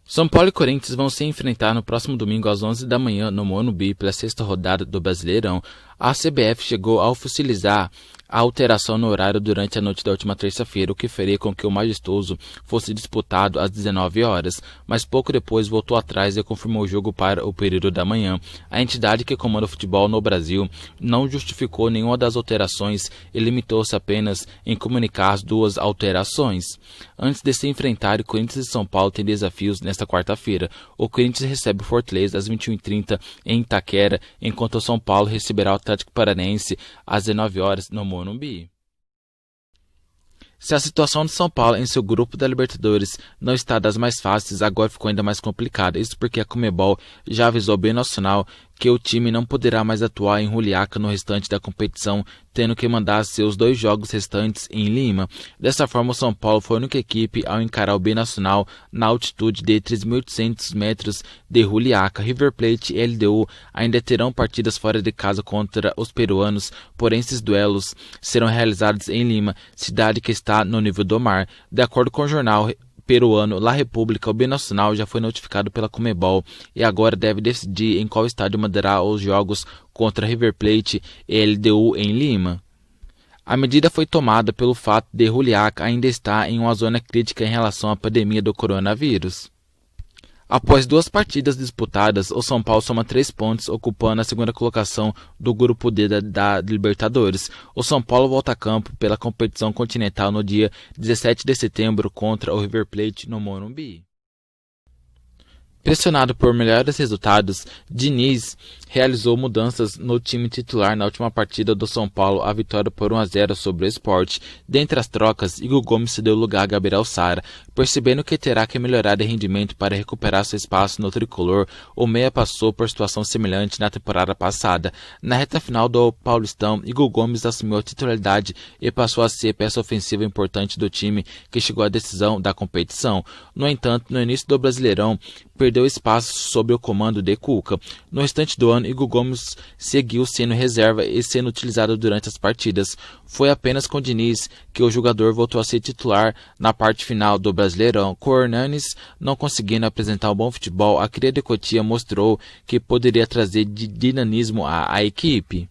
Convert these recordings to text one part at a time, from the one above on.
São Paulo e Corinthians vão se enfrentar no próximo domingo às 11 da manhã no Morumbi pela sexta rodada do Brasileirão. A CBF chegou a oficializar a alteração no horário durante a noite da última terça-feira, o que faria com que o majestoso fosse disputado às 19 horas, mas pouco depois voltou atrás e confirmou o jogo para o período da manhã. A entidade que comanda o futebol no Brasil não justificou nenhuma das alterações e limitou-se apenas em comunicar as duas alterações. Antes de se enfrentar, Corinthians e São Paulo têm desafios nesta quarta-feira. O Corinthians recebe o Fortaleza às 21h30 em Itaquera, enquanto o São Paulo receberá o Atlético Paranaense às 19 horas no Morumbi. Se a situação de São Paulo em seu grupo da Libertadores não está das mais fáceis, agora ficou ainda mais complicada. Isso porque a Conmebol já avisou bem nacional que o time não poderá mais atuar em Juliaca no restante da competição, tendo que mandar seus 2 jogos restantes em Lima. Dessa forma, o São Paulo foi a única equipe ao encarar o Binacional na altitude de 3.800 metros de Juliaca. River Plate e LDU ainda terão partidas fora de casa contra os peruanos, porém esses duelos serão realizados em Lima, cidade que está no nível do mar. De acordo com o jornal peruano La República, o Binacional já foi notificado pela Conmebol e agora deve decidir em qual estádio mandará os jogos contra River Plate e LDU em Lima. A medida foi tomada pelo fato de Juliaca ainda estar em uma zona crítica em relação à pandemia do coronavírus. Após 2 partidas disputadas, o São Paulo soma 3 pontos, ocupando a segunda colocação do grupo D da Libertadores. O São Paulo volta a campo pela competição continental no dia 17 de setembro contra o River Plate no Morumbi. Pressionado por melhores resultados, Diniz realizou mudanças no time titular na última partida do São Paulo, a vitória por 1-0 sobre o Sport. Dentre as trocas, Igor Gomes cedeu lugar a Gabriel Sara. Percebendo que terá que melhorar de rendimento para recuperar seu espaço no tricolor, o meia passou por situação semelhante na temporada passada. Na reta final do Paulistão, Igor Gomes assumiu a titularidade e passou a ser peça ofensiva importante do time que chegou à decisão da competição. No entanto, no início do Brasileirão, perdeu espaço sob o comando de Cuca. No restante do ano, Igor Gomes seguiu sendo reserva e sendo utilizado durante as partidas. Foi apenas com Diniz que o jogador voltou a ser titular na parte final do Brasileirão. Com o Hernanes não conseguindo apresentar um bom futebol, a cria de Cotia mostrou que poderia trazer dinamismo à equipe.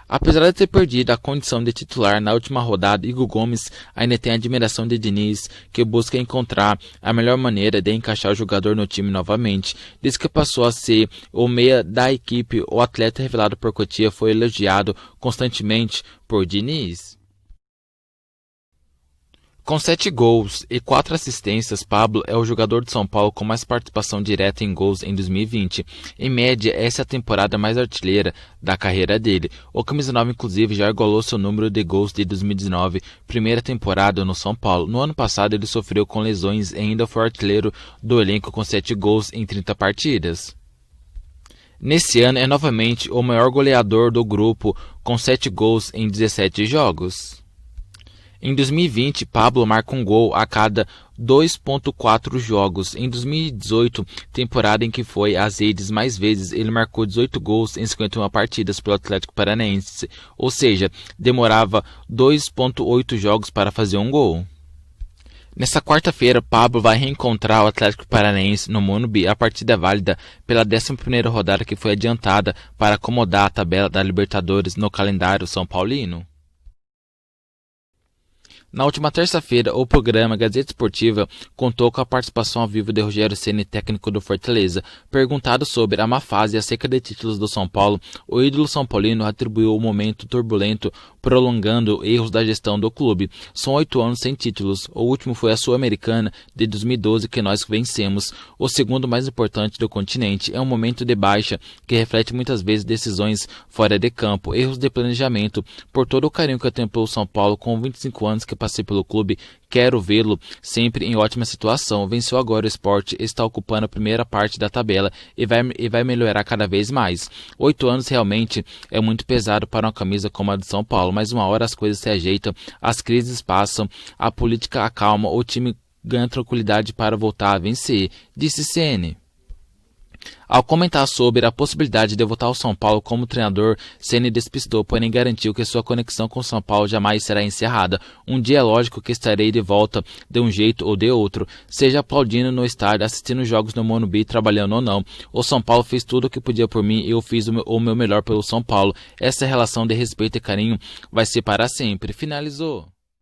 Apesar de ter perdido a condição de titular na última rodada, Igor Gomes ainda tem a admiração de Diniz, que busca encontrar a melhor maneira de encaixar o jogador no time novamente. Desde que passou a ser o meia da equipe, o atleta revelado por Cotia foi elogiado constantemente por Diniz. Com 7 gols e 4 assistências, Pablo é o jogador de São Paulo com mais participação direta em gols em 2020. Em média, essa é a temporada mais artilheira da carreira dele. O camisa 9, inclusive, já igualou seu número de gols de 2019, primeira temporada no São Paulo. No ano passado, ele sofreu com lesões e ainda foi artilheiro do elenco com 7 gols em 30 partidas. Nesse ano, é novamente o maior goleador do grupo, com 7 gols em 17 jogos. Em 2020, Pablo marca um gol a cada 2,4 jogos. Em 2018, temporada em que foi às redes mais vezes, ele marcou 18 gols em 51 partidas pelo Atlético Paranaense, ou seja, demorava 2,8 jogos para fazer um gol. Nesta quarta-feira, Pablo vai reencontrar o Atlético Paranaense no Morumbi. A partida é válida pela 11ª rodada que foi adiantada para acomodar a tabela da Libertadores no calendário são paulino. Na última terça-feira, o programa Gazeta Esportiva contou com a participação ao vivo de Rogério Ceni, técnico do Fortaleza. Perguntado sobre a má fase e a seca de títulos do São Paulo, o ídolo são paulino atribuiu o momento turbulento, prolongando erros da gestão do clube. São 8 anos sem títulos. O último foi a Sul-Americana de 2012 que nós vencemos, o segundo mais importante do continente. É um momento de baixa que reflete muitas vezes decisões fora de campo, erros de planejamento. Por todo o carinho que eu tenho pelo São Paulo, com 25 anos que passei pelo clube, quero vê-lo sempre em ótima situação. Venceu agora o Sport, está ocupando a primeira parte da tabela e vai melhorar cada vez mais. 8 anos realmente é muito pesado para uma camisa como a de São Paulo, mas uma hora as coisas se ajeitam, as crises passam, a política acalma, o time ganha tranquilidade para voltar a vencer, disse Ceni. Ao comentar sobre a possibilidade de voltar ao São Paulo como treinador, Ceni despistou, porém garantiu que sua conexão com São Paulo jamais será encerrada. Um dia é lógico que estarei de volta de um jeito ou de outro, seja aplaudindo no estádio, assistindo jogos no Morumbi, trabalhando ou não. O São Paulo fez tudo o que podia por mim e eu fiz o meu melhor pelo São Paulo. Essa relação de respeito e carinho vai ser para sempre, finalizou.